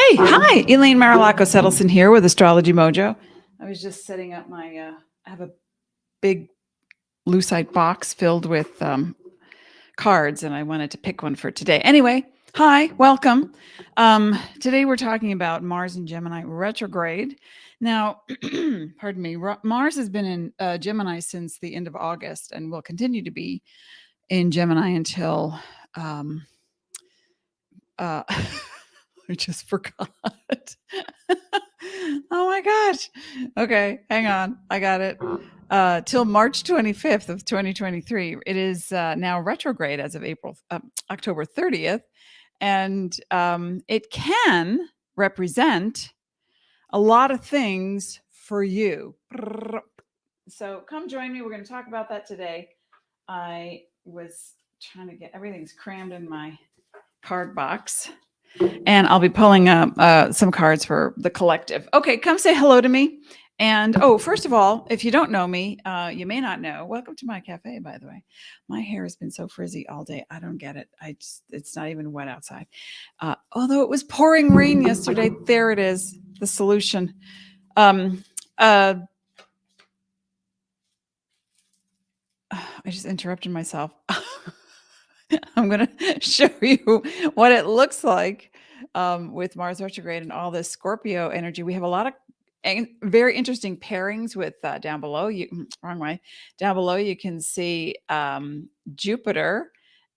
Hey, hi, Elaine Marolakos Edelson here with AstrologyMojo. I was just setting up my, I have a big lucite box filled with cards, and I wanted to pick one for today. Anyway, hi, welcome. Today we're talking about Mars and Gemini retrograde. Now, pardon me, Mars has been in Gemini since the end of August and will continue to be in Gemini until I just forgot. Oh my gosh. Okay, hang on. I got it. Till March 25th of 2023. It is now retrograde as of October 30th. And it can represent a lot of things for you. So come join me. We're going to talk about that today. I was trying to get everything's crammed in my card box. And I'll be pulling up some cards for the collective. Okay, come say hello to me. And first of all, if you don't know me, you may not know. Welcome to my cafe, by the way. My hair has been so frizzy all day. I don't get it. It's not even wet outside. Although it was pouring rain yesterday. There it is, the solution. I just interrupted myself. I'm going to show you what it looks like with Mars retrograde and all this Scorpio energy. We have a lot of very interesting pairings with down below. Wrong way. Down below, you can see Jupiter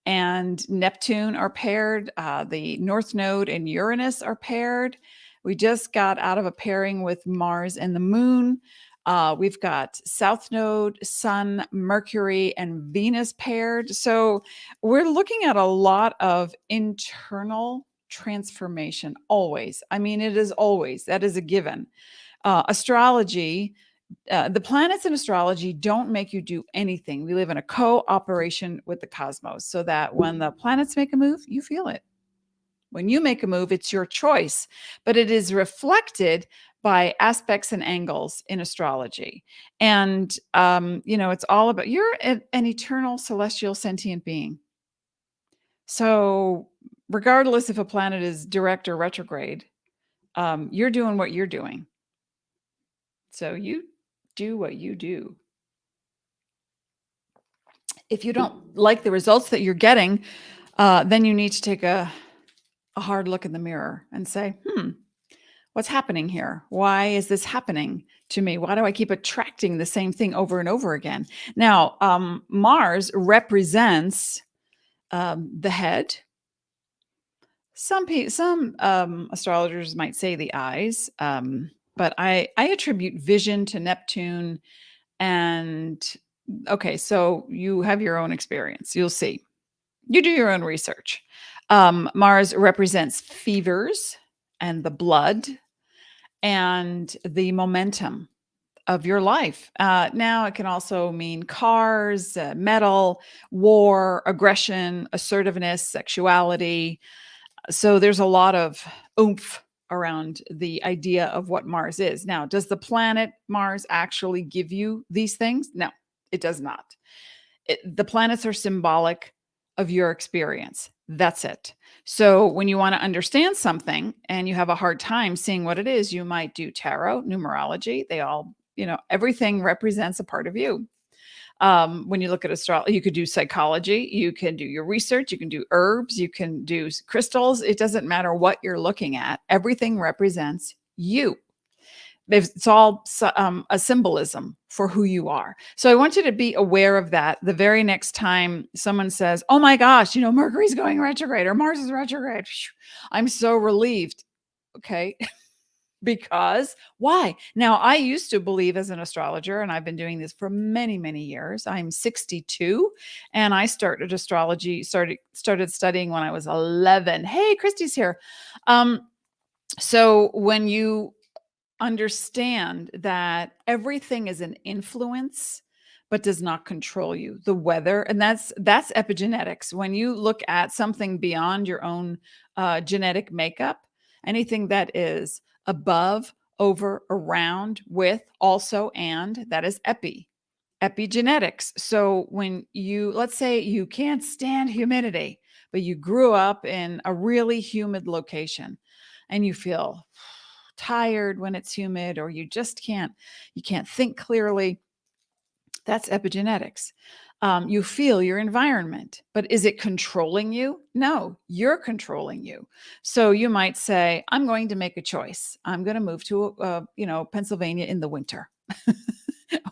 and Neptune are paired. The North Node and Uranus are paired. We just got out of a pairing with Mars and the Moon. We've got South Node, Sun, Mercury, and Venus paired. So we're looking at a lot of internal transformation always. I mean, it is always, that is a given. Astrology, the planets in astrology don't make you do anything. We live in a cooperation with the cosmos so that when the planets make a move, you feel it. When you make a move, it's your choice, but it is reflected by aspects and angles in astrology. And, it's all about, you're an eternal celestial sentient being. So regardless if a planet is direct or retrograde, you're doing what you're doing. So you do what you do. If you don't like the results that you're getting, then you need to take a hard look in the mirror and say, what's happening here? Why is this happening to me? Why do I keep attracting the same thing over and over again? Now, Mars represents the head. Some astrologers might say the eyes, but I attribute vision to Neptune. And okay, so you have your own experience. You'll see. You do your own research. Mars represents fevers and the blood and the momentum of your life. Now it can also mean cars, metal, war, aggression, assertiveness, sexuality. So there's a lot of oomph around the idea of what Mars is. Now, does the planet Mars actually give you these things? No, it does not. The planets are symbolic of your experience. That's it. So when you want to understand something and you have a hard time seeing what it is, you might do tarot, numerology. They all, everything represents a part of you. When you look at astrology, you could do psychology, you can do your research, you can do herbs, you can do crystals. It doesn't matter what you're looking at. Everything represents you. It's all a symbolism for who you are. So I want you to be aware of that the very next time someone says, oh my gosh, Mercury's going retrograde or Mars is retrograde. I'm so relieved. Okay. Because why? Now, I used to believe as an astrologer, and I've been doing this for many, many years. I'm 62 and I started astrology, started studying when I was 11. Hey, Christy's here. So when you understand that everything is an influence but does not control you, the weather, and that's epigenetics. When you look at something beyond your own genetic makeup, anything that is above, over, around, with, also, and that is epigenetics. So when let's say you can't stand humidity, but you grew up in a really humid location. and you feel tired when it's humid, or you can't think clearly. That's epigenetics. You feel your environment, but is it controlling you? No, you're controlling you. So you might say, I'm going to make a choice. I'm going to move to, Pennsylvania in the winter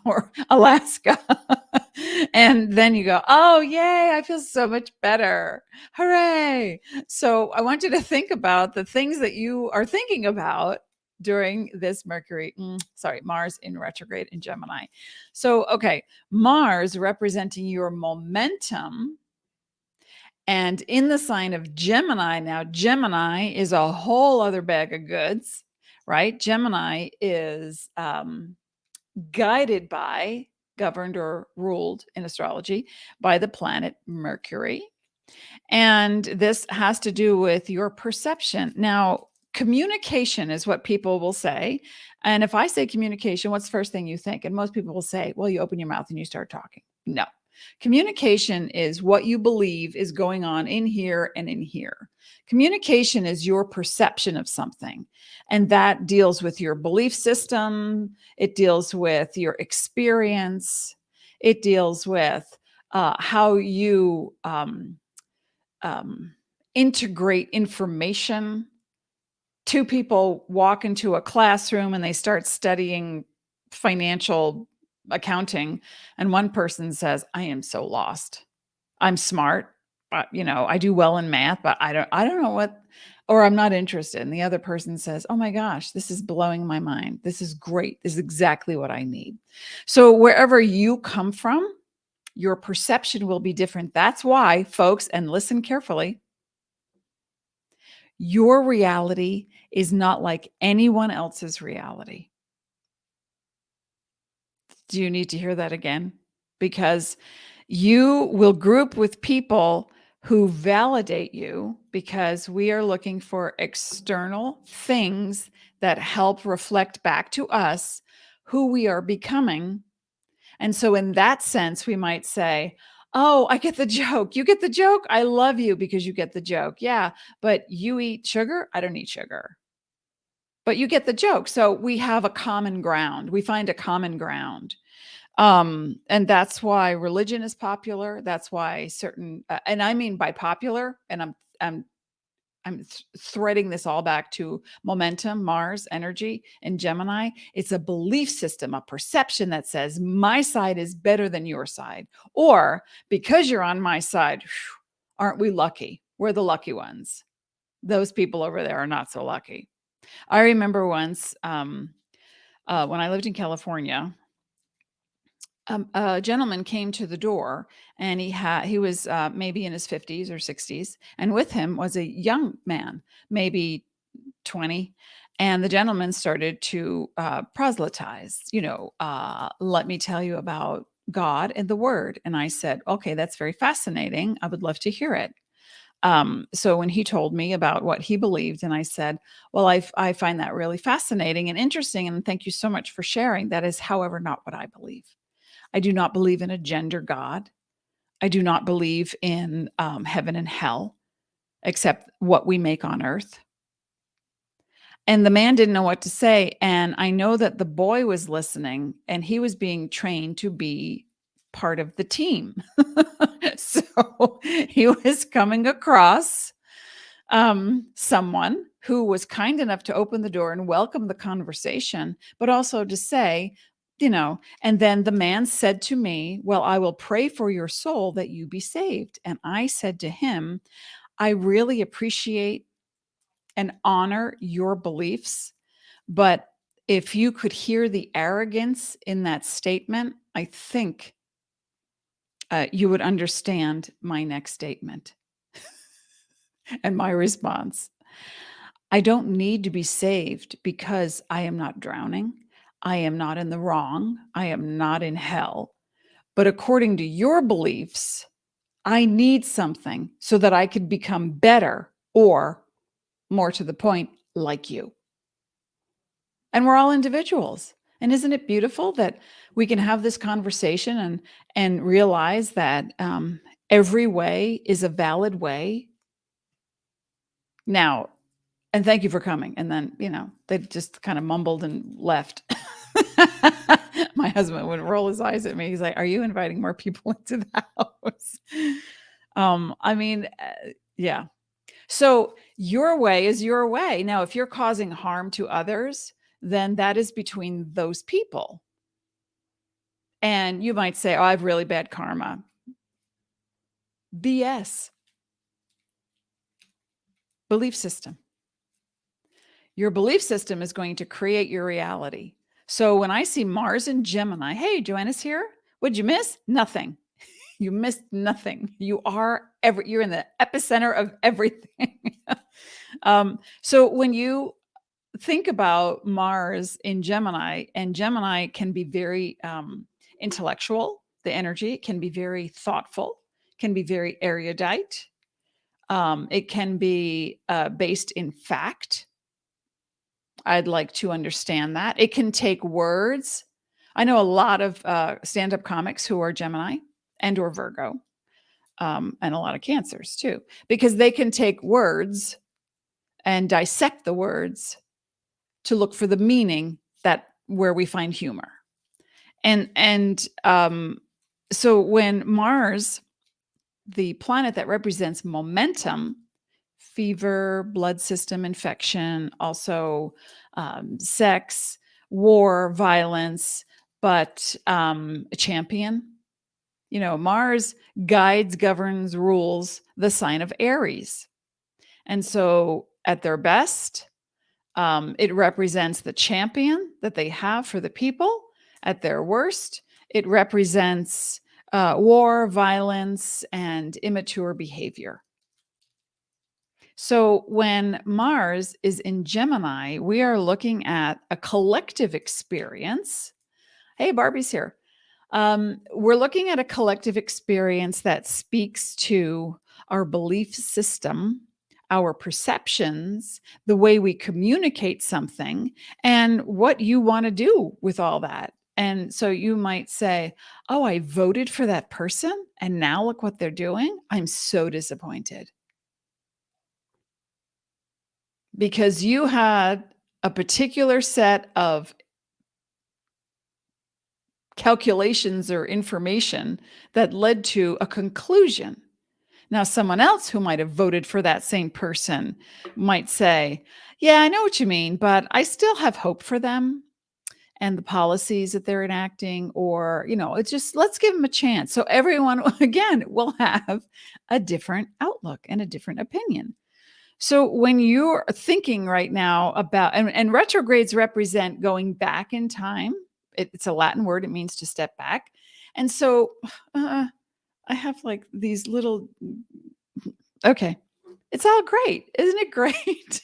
or Alaska. And then you go, oh, yay, I feel so much better. Hooray. So I want you to think about the things that you are thinking about during this Mars in retrograde in Gemini. So, okay, Mars representing your momentum. And in the sign of Gemini, now Gemini is a whole other bag of goods, right? Gemini is guided by, governed or ruled in astrology by the planet Mercury. And this has to do with your perception. Now, communication is what people will say. And if I say communication, what's the first thing you think? And most people will say, well, you open your mouth and you start talking. No. Communication is what you believe is going on in here and in here. Communication is your perception of something. And that deals with your belief system. It deals with your experience. It deals with how you integrate information. Two people walk into a classroom and they start studying financial accounting, and one person says, I am so lost. I'm smart, but I do well in math, but I don't know what, or I'm not interested. And the other person says, oh my gosh, this is blowing my mind. This is great. This is exactly what I need. So wherever you come from, your perception will be different. That's why, folks, and listen carefully, your reality is not like anyone else's reality. Do you need to hear that again? Because you will group with people who validate you, because we are looking for external things that help reflect back to us who we are becoming. And so in that sense, we might say, oh, I get the joke. You get the joke. I love you because you get the joke. Yeah, but you eat sugar. I don't eat sugar. But you get the joke. So we have a common ground. We find a common ground. And that's why religion is popular. That's why certain, and I mean by popular, and I'm threading this all back to momentum, Mars, energy, and Gemini. It's a belief system, a perception that says my side is better than your side. Or because you're on my side, aren't we lucky? We're the lucky ones. Those people over there are not so lucky. I remember once when I lived in California, a gentleman came to the door, and he was maybe in his 50s or 60s, and with him was a young man, maybe 20. And the gentleman started to proselytize, let me tell you about God and the word. And I said, okay, that's very fascinating. I would love to hear it. So when he told me about what he believed, and I said, well, I find that really fascinating and interesting. And thank you so much for sharing. That is, however, not what I believe. I do not believe in a gender God. I do not believe in heaven and hell, except what we make on earth. And the man didn't know what to say. And I know that the boy was listening, and he was being trained to be part of the team. So he was coming across someone who was kind enough to open the door and welcome the conversation, but also to say, and then the man said to me, well, I will pray for your soul that you be saved. And I said to him, I really appreciate and honor your beliefs, but if you could hear the arrogance in that statement, I think you would understand my next statement. And my response, I don't need to be saved because I am not drowning. I am not in the wrong. I am not in hell. But according to your beliefs, I need something so that I could become better, or more to the point, like you. And we're all individuals. And isn't it beautiful that we can have this conversation and realize that every way is a valid way? Now, and thank you for coming. And then, they just kind of mumbled and left. My husband would roll his eyes at me. He's like, "Are you inviting more people into the house?" I mean, yeah. So your way is your way. Now, if you're causing harm to others, then that is between those people. And you might say, "Oh, I have really bad karma." BS. Belief system. Your belief system is going to create your reality. So when I see Mars in Gemini, hey, Joanna's here. What'd you miss? Nothing. You missed nothing. You're in the epicenter of everything. So when you think about Mars in Gemini, and Gemini can be very intellectual, the energy can be very thoughtful, can be very erudite. It can be based in fact. I'd like to understand that. It can take words. I know a lot of stand-up comics who are Gemini and or Virgo, and a lot of Cancers too, because they can take words and dissect the words to look for the meaning where we find humor. And so when Mars, the planet that represents momentum, fever, blood system infection, also sex, war, violence, but a champion. Mars guides, governs, rules the sign of Aries. And so at their best, it represents the champion that they have for the people. At their worst, it represents war, violence, and immature behavior. So when Mars is in Gemini, we are looking at a collective experience. Hey, Barbie's here. We're looking at a collective experience that speaks to our belief system, our perceptions, the way we communicate something, and what you want to do with all that. And so you might say, "Oh, I voted for that person, and now look what they're doing. I'm so disappointed." Because you had a particular set of calculations or information that led to a conclusion. Now, someone else who might have voted for that same person might say, "Yeah, I know what you mean, but I still have hope for them and the policies that they're enacting," or, it's just, let's give them a chance. So everyone, again, will have a different outlook and a different opinion. So when you're thinking right now about, and retrogrades represent going back in time, it's a Latin word. It means to step back. And so I have like these little, okay, it's all great. Isn't it great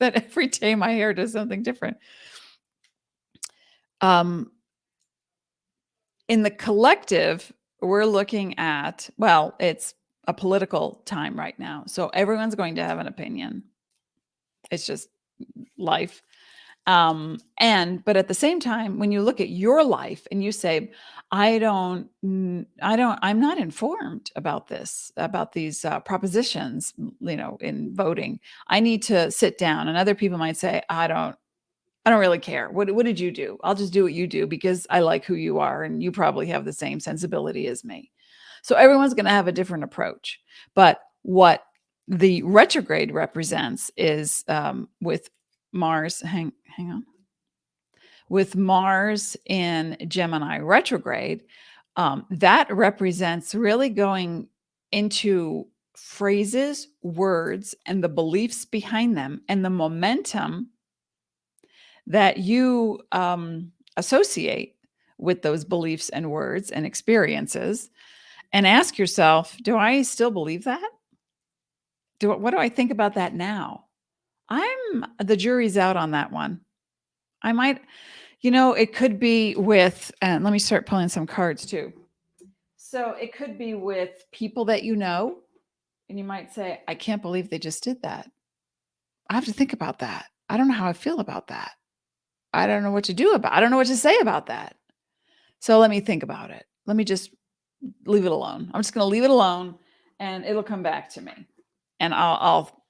that every day my hair does something different? In the collective, we're looking at, well, it's a political time right now. So everyone's going to have an opinion. It's just life. But at the same time, when you look at your life and you say, I'm not informed about these propositions, in voting. I need to sit down. And other people might say, I don't really care. What did you do? I'll just do what you do because I like who you are. And you probably have the same sensibility as me. So everyone's going to have a different approach. But what the retrograde represents is with Mars, hang on. With Mars in Gemini retrograde, that represents really going into phrases, words, and the beliefs behind them and the momentum that you associate with those beliefs and words and experiences, and ask yourself, do I still believe that? What do I think about that now? The jury's out on that one. I might, it could be with, and let me start pulling some cards too. So it could be with people that you know, and you might say, I can't believe they just did that. I have to think about that. I don't know how I feel about that. I don't know what to do I don't know what to say about that. So let me think about it. Let me just leave it alone. I'm just going to leave it alone and it'll come back to me. And I'll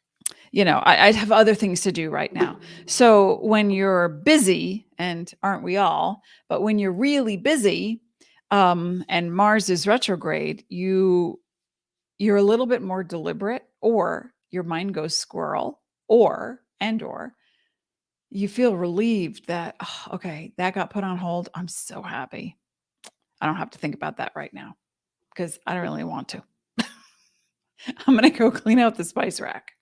I'd have other things to do right now. So when you're busy, and aren't we all, but when you're really busy, and Mars is retrograde, you're a little bit more deliberate, or your mind goes squirrel, or you feel relieved that, "Oh, okay, that got put on hold. I'm so happy. I don't have to think about that right now because I don't really want to. I'm going to go clean out the spice rack."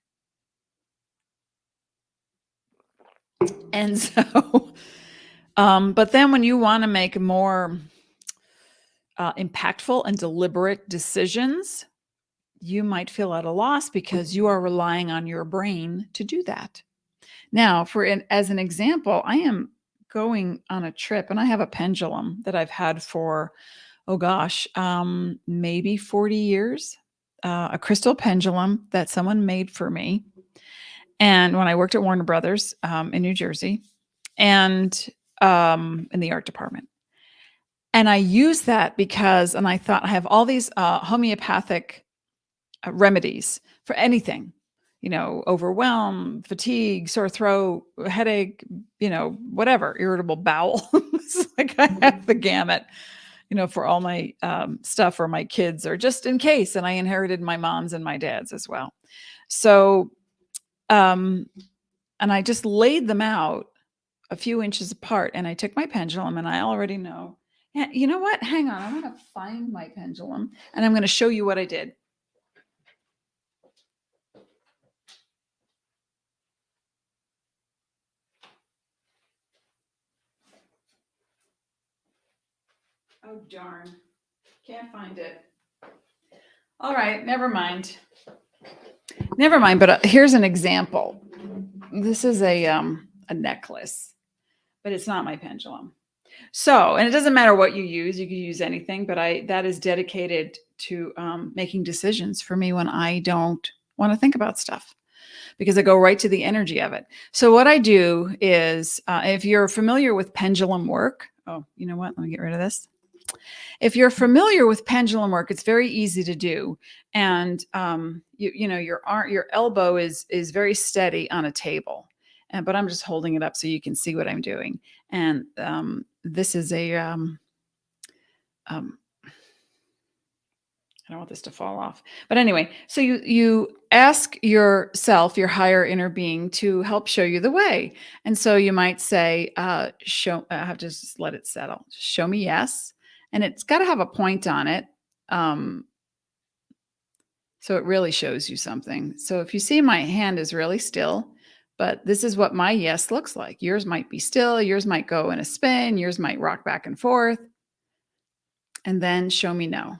And so, but then when you want to make more impactful and deliberate decisions, you might feel at a loss because you are relying on your brain to do that. Now, as an example, I am going on a trip, and I have a pendulum that I've had for, oh gosh, maybe 40 years, a crystal pendulum that someone made for me. And when I worked at Warner Brothers in New Jersey, and in the art department. And I use that because, and I thought I have all these homeopathic remedies for anything, overwhelm, fatigue, sore throat, headache, whatever, irritable bowel. It's like I have the gamut, for all my stuff, or my kids, or just in case. And I inherited my mom's and my dad's as well. So, and I just laid them out a few inches apart, and I took my pendulum, and I already know. Yeah, you know what? Hang on. I'm going to find my pendulum, and I'm going to show you what I did. Oh, darn. Can't find it. All right. Never mind. But here's an example. This is a necklace, but it's not my pendulum. So, and it doesn't matter what you use. You can use anything, but that is dedicated to making decisions for me when I don't want to think about stuff, because I go right to the energy of it. So what I do is, if you're familiar with pendulum work, oh, you know what? Let me get rid of this. If you're familiar with pendulum work, it's very easy to do. And your elbow is very steady on a table, but I'm just holding it up so you can see what I'm doing. And this is I don't want this to fall off. But anyway, so you ask yourself, your higher inner being, to help show you the way. And so you might say, I have to just let it settle. Show me yes. And it's got to have a point on it. So it really shows you something. So if you see, my hand is really still, but this is what my yes looks like. Yours might be still, yours might go in a spin, yours might rock back and forth. And then show me no.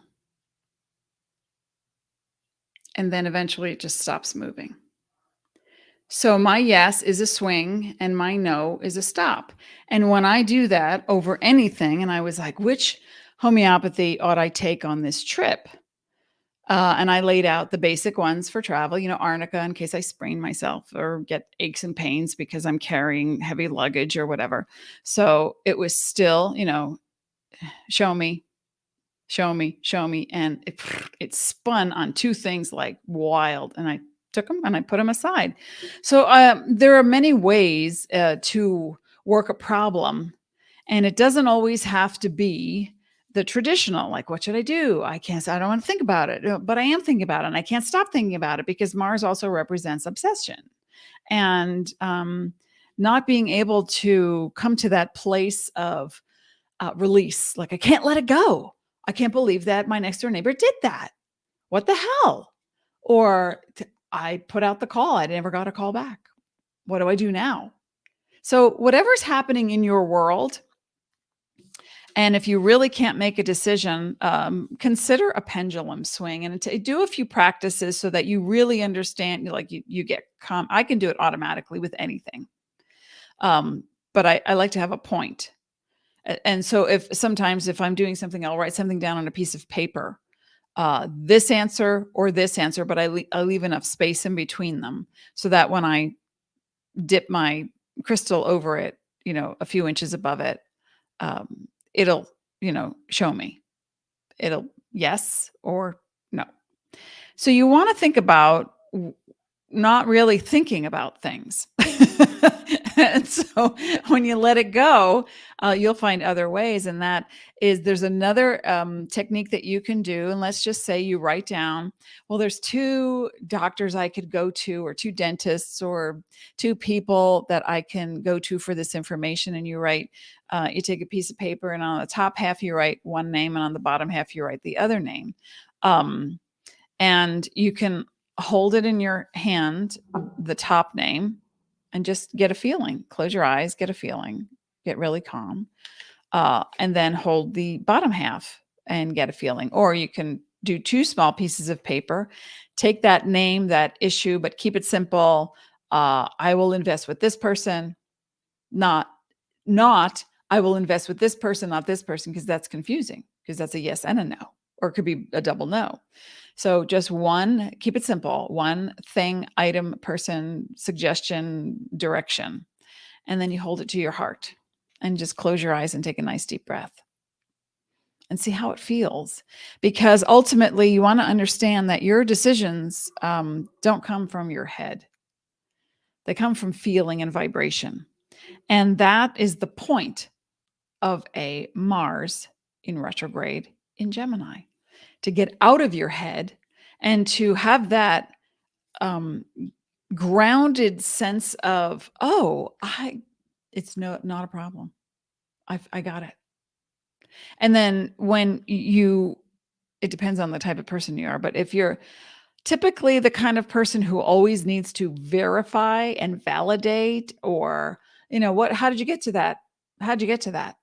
And then eventually it just stops moving. So my yes is a swing and my no is a stop. And when I do that over anything, and I was like, which homeopathy ought I take on this trip? And I laid out the basic ones for travel, arnica in case I sprain myself or get aches and pains because I'm carrying heavy luggage or whatever. So it was still, show me, show me, show me. And it spun on two things like wild. And I took them and I put them aside. So there are many ways to work a problem. And it doesn't always have to be the traditional, like, what should I do? I don't want to think about it, but I am thinking about it. And I can't stop thinking about it because Mars also represents obsession. And not being able to come to that place of release. Like, I can't let it go. I can't believe that my next door neighbor did that. What the hell? Or I put out the call. I never got a call back. What do I do now? So whatever's happening in your world, and if you really can't make a decision, consider a pendulum swing and do a few practices so that you really understand, like you get calm. I can do it automatically with anything. But I like to have a point. And so sometimes if I'm doing something, I'll write something down on a piece of paper, this answer or this answer, but I leave enough space in between them so that when I dip my crystal over it, a few inches above it, it'll, show me. It'll yes or no. So you want to think about not really thinking about things. And so when you let it go, you'll find other ways. And that is, there's another technique that you can do. And let's just say you write down, well, there's 2 doctors I could go to, or 2 dentists, or 2 people that I can go to for this information. And you write, you take a piece of paper, and on the top half, you write one name, and on the bottom half, you write the other name. And you can hold it in your hand, the top name, and just get a feeling. Close your eyes, get a feeling, get really calm. And then hold the bottom half and get a feeling. Or you can do 2 small pieces of paper, take that name, that issue, but keep it simple. I will invest with this person, not I will invest with this person, not this person, because that's confusing, because that's a yes and a no, or it could be a double no. So just one, keep it simple, one thing, item, person, suggestion, direction. And then you hold it to your heart and just close your eyes and take a nice deep breath and see how it feels. Because ultimately, you want to understand that your decisions don't come from your head. They come from feeling and vibration. And that is the point of a Mars in retrograde in Gemini, to get out of your head and to have that grounded sense of, oh, it's not a problem. I got it. And then when it depends on the type of person you are, but if you're typically the kind of person who always needs to verify and validate, or, how did you get to that? How'd you get to that?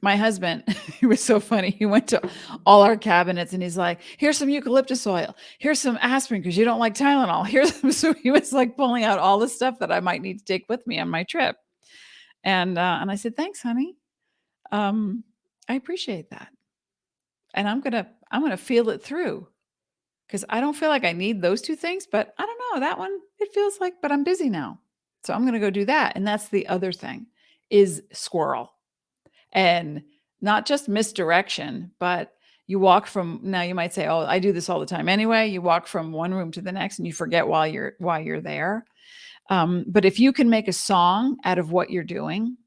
My husband, he was so funny. He went to all our cabinets and he's like, here's some eucalyptus oil. Here's some aspirin because you don't like Tylenol. So he was like pulling out all the stuff that I might need to take with me on my trip. And I said, thanks, honey. I appreciate that. And I'm gonna feel it through, because I don't feel like I need those 2 things, but I don't know, that one, it feels like, but I'm busy now. So I'm gonna go do that. And that's the other thing, is squirrel. And not just misdirection, but you walk from, now you might say, oh, I do this all the time anyway. You walk from one room to the next and you forget why you're there. But if you can make a song out of what you're doing,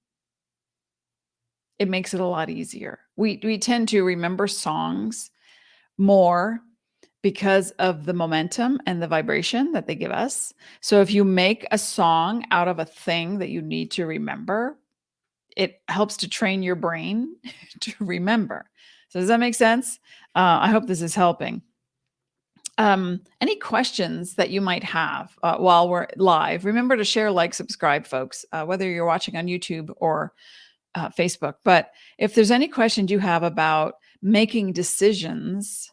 it makes it a lot easier. We tend to remember songs more because of the momentum and the vibration that they give us. So if you make a song out of a thing that you need to remember, it helps to train your brain to remember. So does that make sense? I hope this is helping. Any questions that you might have while we're live? Remember to share, like, subscribe, folks, whether you're watching on YouTube or Facebook. But if there's any questions you have about making decisions,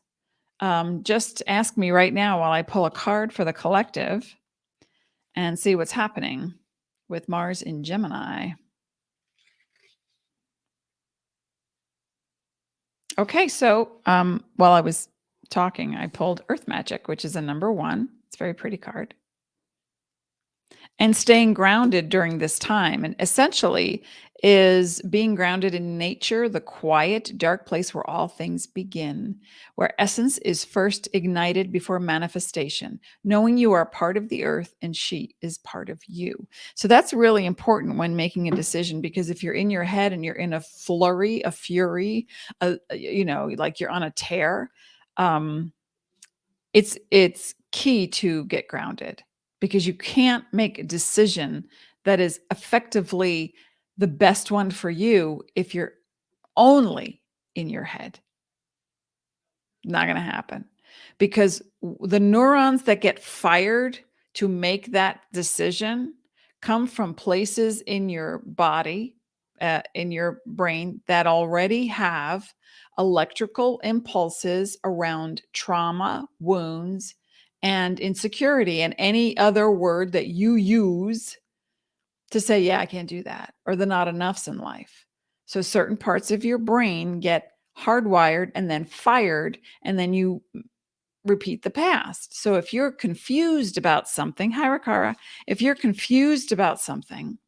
just ask me right now while I pull a card for the collective and see what's happening with Mars in Gemini. Okay, so while I was talking, I pulled Earth Magic, which is a number 1. It's a very pretty card. And staying grounded during this time, and essentially is being grounded in nature, the quiet, dark place where all things begin, where essence is first ignited before manifestation, knowing you are part of the earth and she is part of you. So that's really important when making a decision, because if you're in your head and you're in a flurry, a fury, like you're on a tear, it's key to get grounded, because you can't make a decision that is effectively the best one for you if you're only in your head. Not going to happen, because the neurons that get fired to make that decision come from places in your body, in your brain, that already have electrical impulses around trauma, wounds, and insecurity, and any other word that you use to say, yeah, I can't do that, or the not enoughs in life. So certain parts of your brain get hardwired and then fired, and then you repeat the past. So if you're confused about something, hi Rakara, if you're confused about something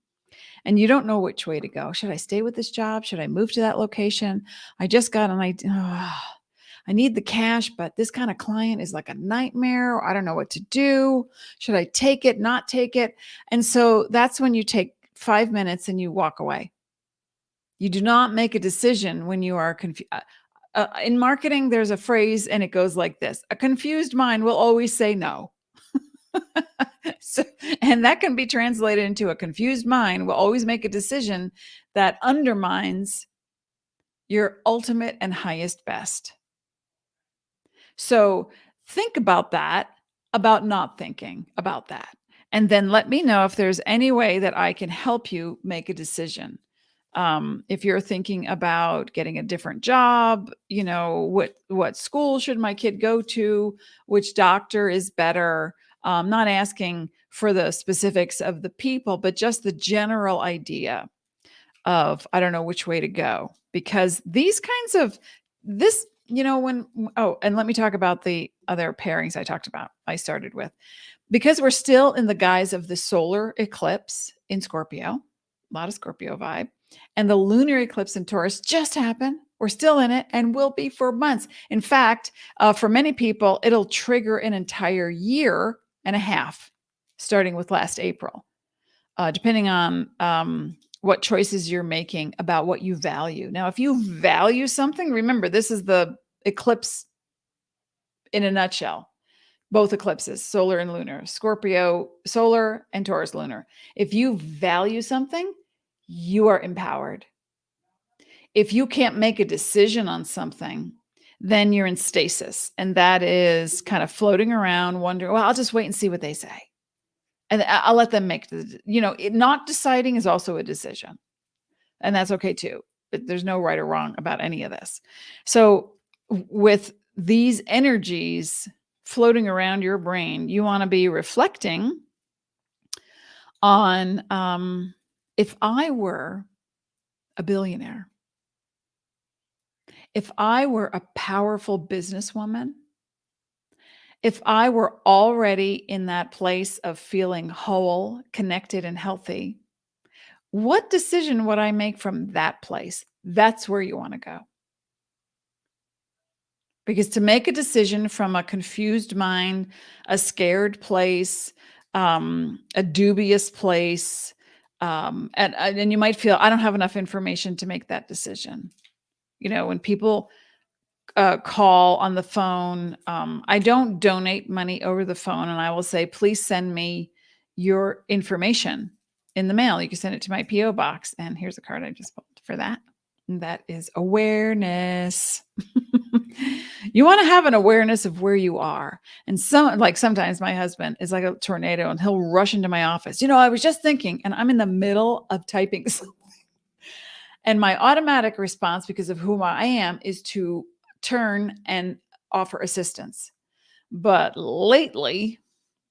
and you don't know which way to go, should I stay with this job? Should I move to that location? I just got an idea. I need the cash, but this kind of client is like a nightmare. I don't know what to do. Should I take it, not take it? And so that's when you take 5 minutes and you walk away. You do not make a decision when you are confused. In marketing, there's a phrase and it goes like this: a confused mind will always say no. So, and that can be translated into a confused mind will always make a decision that undermines your ultimate and highest best. So think about that, about not thinking about that. And then let me know if there's any way that I can help you make a decision. If you're thinking about getting a different job, what school should my kid go to, which doctor is better, not asking for the specifics of the people, but just the general idea of, I don't know which way to go, because these kinds of this, and let me talk about the other pairings I started with, because we're still in the guise of the solar eclipse in Scorpio, a lot of Scorpio vibe, and the lunar eclipse in Taurus just happened. We're still in it and will be for months. In fact, for many people, it'll trigger an entire year and a half, starting with last April, depending on what choices you're making about what you value. Now, if you value something, remember, this is the eclipse in a nutshell. Both eclipses, solar and lunar, Scorpio solar and Taurus lunar. If you value something, you are empowered. If you can't make a decision on something, then you're in stasis. And that is kind of floating around, wondering, well, I'll just wait and see what they say. And I'll let them make not deciding is also a decision. And that's okay too. There's no right or wrong about any of this. So with these energies floating around your brain, you want to be reflecting on, if I were a billionaire, if I were a powerful businesswoman, if I were already in that place of feeling whole, connected, and healthy, what decision would I make from that place? That's where you want to go. Because to make a decision from a confused mind, a scared place, a dubious place, and you might feel, I don't have enough information to make that decision. When people call on the phone, I don't donate money over the phone, and I will say, please send me your information in the mail. You can send it to my PO box, and here's a card I just pulled for that. And that is awareness. You want to have an awareness of where you are. And sometimes my husband is like a tornado and he'll rush into my office. I was just thinking, and I'm in the middle of typing something. And my automatic response, because of who I am, is to turn and offer assistance. But lately,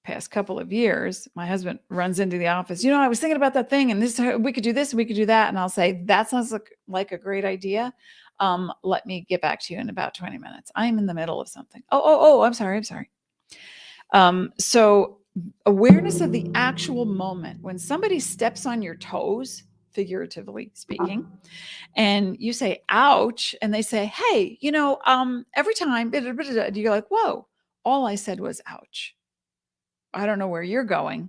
past couple of years, my husband runs into the office. I was thinking about that thing, and we could do this and we could do that. And I'll say, that sounds like a great idea. Let me get back to you in about 20 minutes. I'm in the middle of something. Oh, I'm sorry. So awareness of the actual moment when somebody steps on your toes, figuratively speaking, and you say, ouch, and they say, hey, every time, you're like, whoa, all I said was ouch. I don't know where you're going,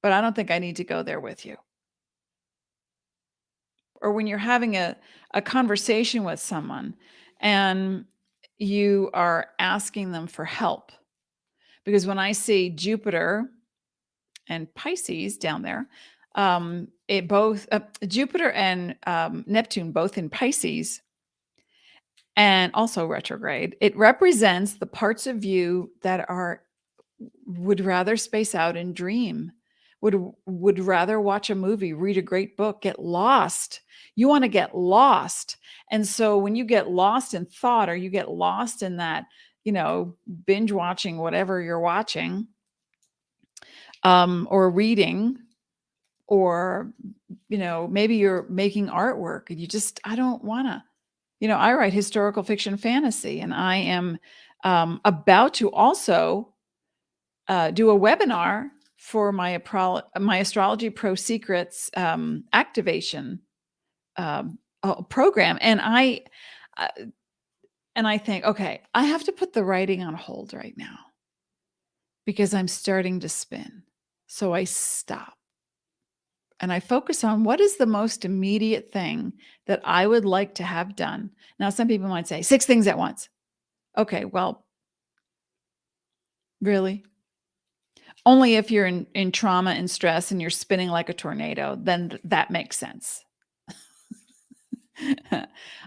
but I don't think I need to go there with you. Or when you're having a conversation with someone and you are asking them for help. Because when I see Jupiter and Pisces down there, Jupiter and Neptune both in Pisces and also retrograde, it represents the parts of you that would rather space out and dream, would rather watch a movie, read a great book, get lost. You want to get lost. And so when you get lost in thought, or you get lost in that, binge watching whatever you're watching, or reading, or, maybe you're making artwork and I don't want to, I write historical fiction fantasy, and I am about to also do a webinar for my Astrology Pro Secrets activation program. And And I think, okay, I have to put the writing on hold right now because I'm starting to spin. So I stop and I focus on what is the most immediate thing that I would like to have done. Now, some people might say 6 things at once. Okay, well, really? Only if you're in trauma and stress and you're spinning like a tornado, then that makes sense.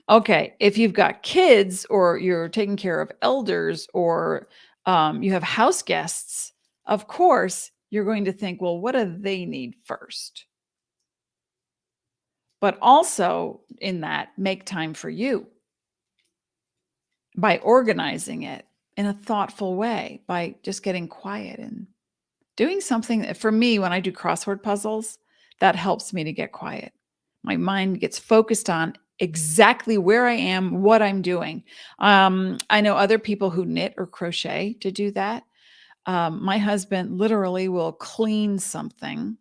Okay, if you've got kids or you're taking care of elders or you have house guests, of course, you're going to think, well, what do they need first? But also in that, make time for you by organizing it in a thoughtful way, by just getting quiet and doing something that, for me, when I do crossword puzzles, that helps me to get quiet. My mind gets focused on exactly where I am, what I'm doing. I know other people who knit or crochet to do that. My husband literally will clean something.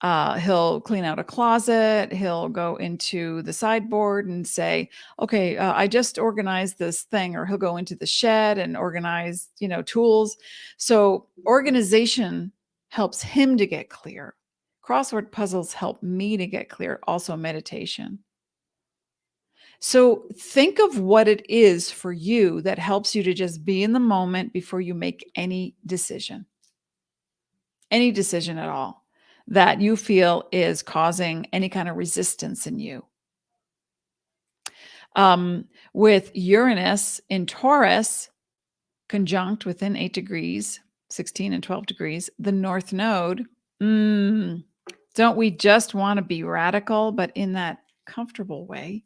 He'll clean out a closet. He'll go into the sideboard and say, okay, I just organized this thing, or he'll go into the shed and organize, tools. So organization helps him to get clear. Crossword puzzles help me to get clear. Also meditation. So think of what it is for you that helps you to just be in the moment before you make any decision at all that you feel is causing any kind of resistance in you. With Uranus in Taurus, conjunct within 8 degrees, 16 and 12 degrees, the North Node, don't we just want to be radical, but in that comfortable way?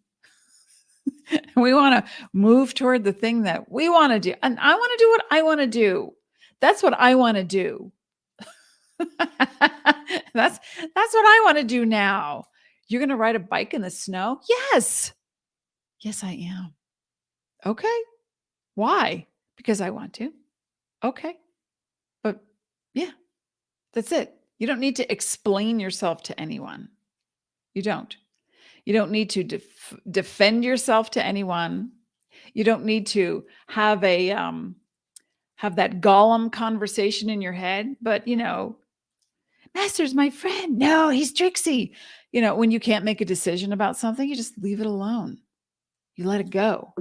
We want to move toward the thing that we want to do. And I want to do what I want to do. That's what I want to do. That's what I want to do now. You're going to ride a bike in the snow? Yes. Yes, I am. Okay. Why? Because I want to. Okay. But yeah, that's it. You don't need to explain yourself to anyone. You don't. You don't need to defend yourself to anyone. You don't need to have have that Gollum conversation in your head, but Master's my friend. No, he's tricksy. When you can't make a decision about something, you just leave it alone. You let it go.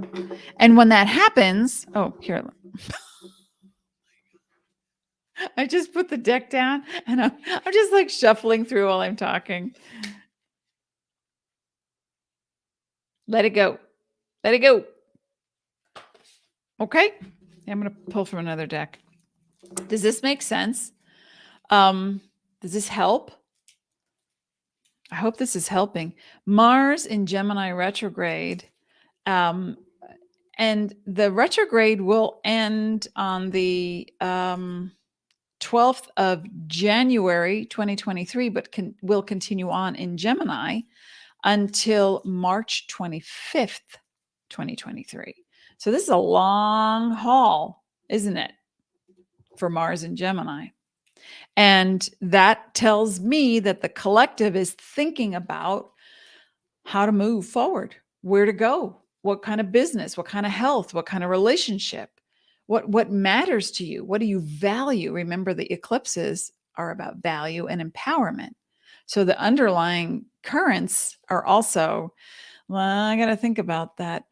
And when that happens, oh, here. I just put the deck down and I'm just like shuffling through while I'm talking. Let it go. Let it go. Okay. I'm going to pull from another deck. Does this make sense? Does this help? I hope this is helping. Mars in Gemini retrograde. And the retrograde will end on the 12th of January, 2023, but will continue on in Gemini until March 25th, 2023. So this is a long haul, isn't it, for Mars and Gemini? And that tells me that the collective is thinking about how to move forward, where to go, what kind of business, what kind of health, what kind of relationship, what matters to you, what do you value? Remember, the eclipses are about value and empowerment. So the underlying currents are also, well, I got to think about that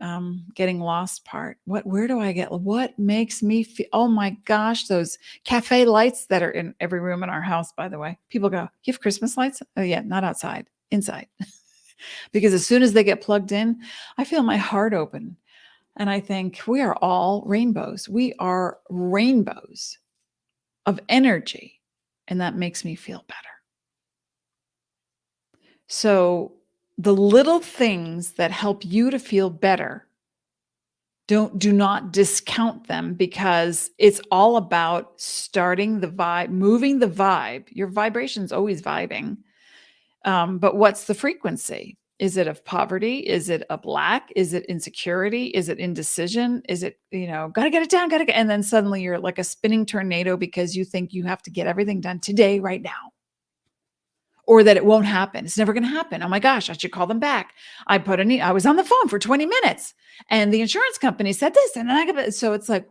getting lost part. Where do I get, what makes me feel, oh my gosh, those cafe lights that are in every room in our house, by the way. People go, you have Christmas lights? Oh yeah, not outside, inside. Because as soon as they get plugged in, I feel my heart open. And I think we are all rainbows. We are rainbows of energy. And that makes me feel better. So the little things that help you to feel better, do not discount them, because it's all about starting the vibe, moving the vibe. Your vibration's always vibing. But what's the frequency? Is it of poverty? Is it of lack? Is it insecurity? Is it indecision? Is it, gotta get it down, and then suddenly you're like a spinning tornado because you think you have to get everything done today, right now. or that it won't happen. It's never going to happen. Oh my gosh, I should call them back. I was on the phone for 20 minutes and the insurance company said this. And so it's like,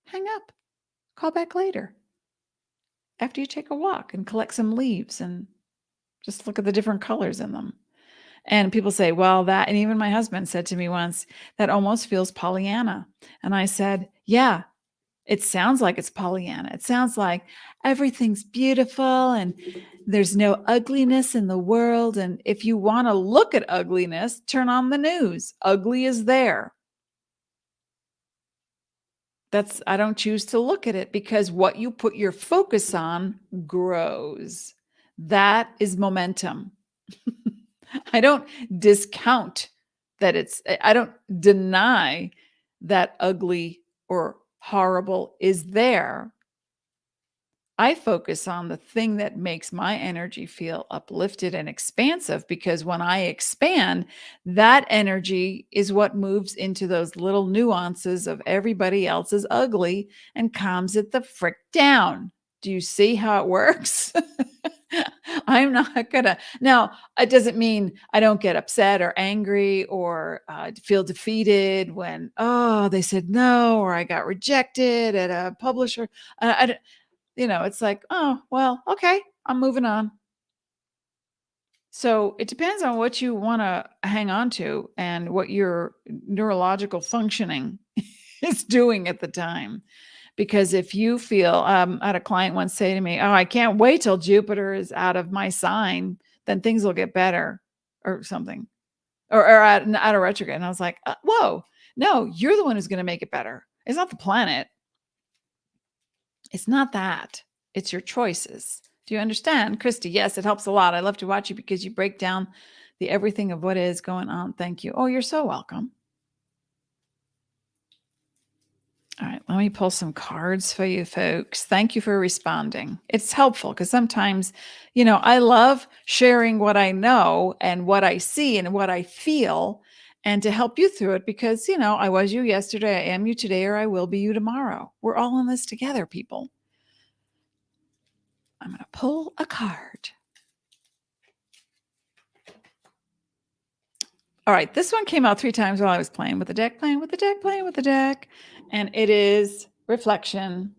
hang up, call back later after you take a walk and collect some leaves and just look at the different colors in them. And people say, well, and even my husband said to me once, that almost feels Pollyanna. And I said, yeah, it sounds like it's Pollyanna. It sounds like everything's beautiful and there's no ugliness in the world. And if you want to look at ugliness, turn on the news. Ugly is there. I don't choose to look at it because what you put your focus on grows. That is momentum. I don't discount I don't deny that ugly or horrible is there. I focus on the thing that makes my energy feel uplifted and expansive, because when I expand, that energy is what moves into those little nuances of everybody else's ugly and calms it the frick down. Do you see how it works? I'm not gonna. Now, it doesn't mean I don't get upset or angry or feel defeated when, oh, they said no, or I got rejected at a publisher. It's like, oh, well, okay, I'm moving on. So it depends on what you want to hang on to and what your neurological functioning is doing at the time. Because if you feel, I had a client once say to me, oh, I can't wait till Jupiter is out of my sign, then things will get better or something, or out of retrograde. And I was like, whoa, no, you're the one who's going to make it better. It's not the planet. It's not that. It's your choices. Do you understand, Christy? Yes, it helps a lot. I love to watch you because you break down the everything of what is going on. Thank you. Oh, you're so welcome. All right, let me pull some cards for you folks. Thank you for responding. It's helpful because sometimes, I love sharing what I know and what I see and what I feel, and to help you through it because, I was you yesterday, I am you today, or I will be you tomorrow. We're all in this together, people. I'm going to pull a card. All right, this one came out 3 times while I was playing with the deck, and it is reflection.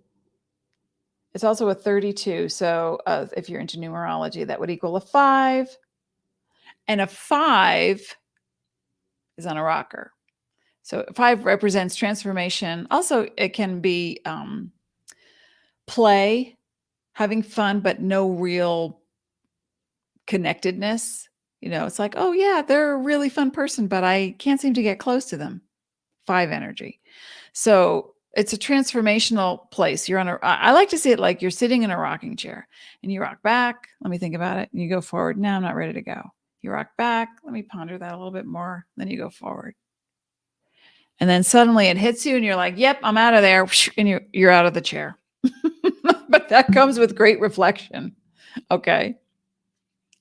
It's also a 32, so if you're into numerology, that would equal a 5, and a 5 is on a rocker. So 5 represents transformation. Also, it can be play, having fun, but no real connectedness. It's like, oh yeah, they're a really fun person, but I can't seem to get close to them. 5 energy. So it's a transformational place. I like to see it like you're sitting in a rocking chair and you rock back. Let me think about it. And you go forward. Now I'm not ready to go. You rock back. Let me ponder that a little bit more. Then you go forward. And then suddenly it hits you and you're like, yep, I'm out of there. And you're out of the chair. But that comes with great reflection. Okay.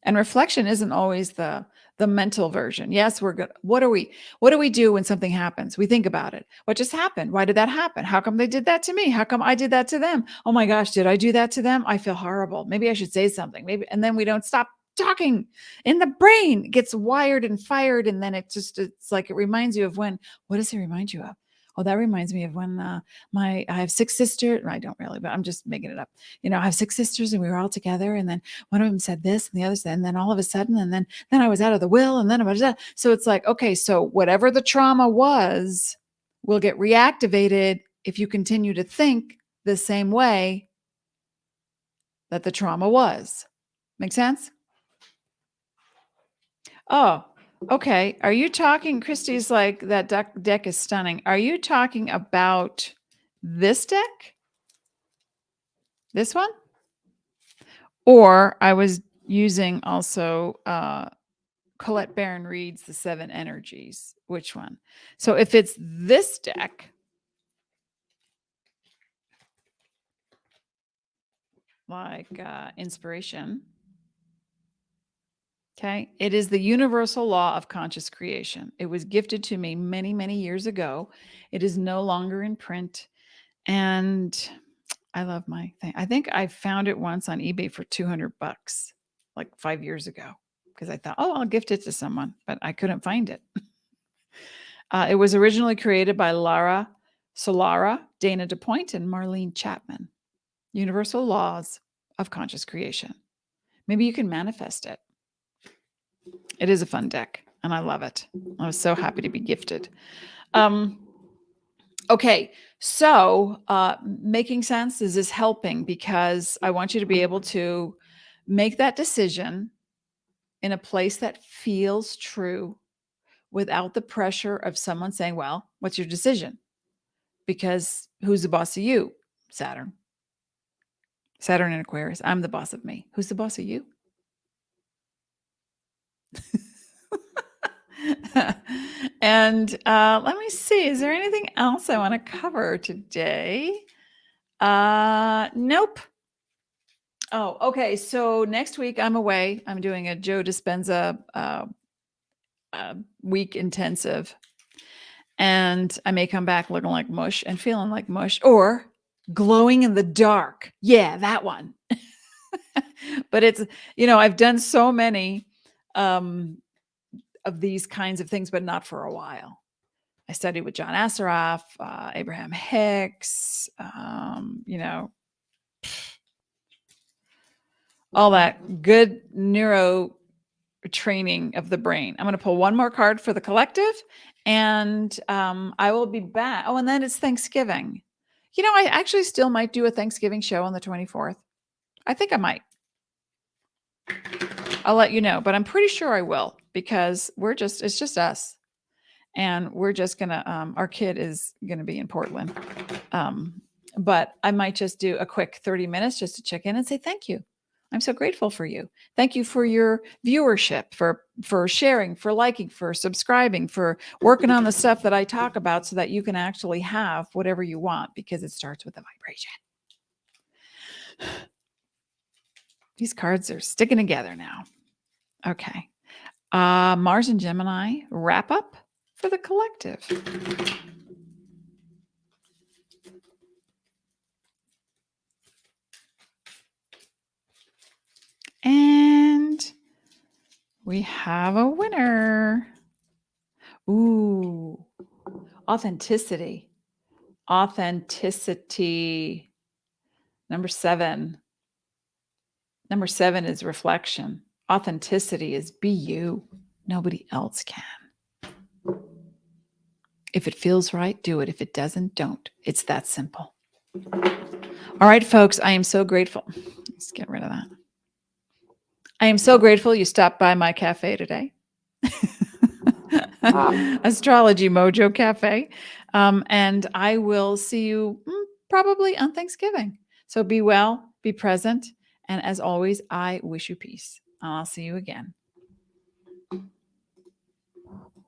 And reflection isn't always the mental version. Yes, we're good. What do we do when something happens? We think about it. What just happened? Why did that happen? How come they did that to me? How come I did that to them? Oh my gosh, did I do that to them? I feel horrible. Maybe I should say something. Maybe, and then we don't stop talking. In the brain gets wired and fired. And then it's like, it reminds you of what does it remind you of? Oh, that reminds me of when I have 6 sisters. I don't really, but I'm just making it up. I have 6 sisters and we were all together. And then one of them said this and the other said, and then all of a sudden, and then I was out of the will. And then I was that. So it's like, okay, so whatever the trauma was will get reactivated if you continue to think the same way that the trauma was. Make sense? Oh, okay. Are you talking, Christy's like, that deck is stunning. Are you talking about this deck? This one? Or I was using also Colette Baron Reed's The 7 Energies. Which one? So if it's this deck, like inspiration, okay, it is the universal law of conscious creation. It was gifted to me many, many years ago. It is no longer in print. And I love my thing. I think I found it once on eBay for $200, like 5 years ago, because I thought, oh, I'll gift it to someone, but I couldn't find it. It was originally created by Lara Solara, Dana DePoint, and Marlene Chapman. Universal Laws of Conscious Creation. Maybe you can manifest it. It is a fun deck, and I love it. I was so happy to be gifted. Okay, so making sense? Is this helping? Because I want you to be able to make that decision in a place that feels true without the pressure of someone saying, well, what's your decision? Because who's the boss of you? Saturn. Saturn in Aquarius. I'm the boss of me. Who's the boss of you? And let me see. Is there anything else I want to cover today? Nope. Oh, okay. So next week I'm away. I'm doing a Joe Dispenza week intensive. And I may come back looking like mush and feeling like mush, or glowing in the dark. Yeah, that one. But it's, I've done so many of these kinds of things, but not for a while. I studied with John Assaraf, Abraham Hicks, all that good neuro training of the brain. I'm going to pull one more card for the collective, and I will be back. Oh, and then it's Thanksgiving. I actually still might do a Thanksgiving show on the 24th. I think I might. I'll let you know, but I'm pretty sure I will, because it's just us. And we're just gonna, our kid is gonna be in Portland. But I might just do a quick 30 minutes just to check in and say, thank you. I'm so grateful for you. Thank you for your viewership, for sharing, for liking, for subscribing, for working on the stuff that I talk about so that you can actually have whatever you want, because it starts with a vibration. These cards are sticking together now. Okay. Mars and Gemini wrap up for the collective. And we have a winner. Ooh, authenticity. Authenticity. Number 7. Number 7 is reflection. Authenticity is be you. Nobody else can. If it feels right, do it. If it doesn't, don't. It's that simple. All right, folks, I am so grateful. Let's get rid of that. I am so grateful you stopped by my cafe today. AstrologyMojo Cafe. And I will see you probably on Thanksgiving. So be well, be present. And as always, I wish you peace. I'll see you again.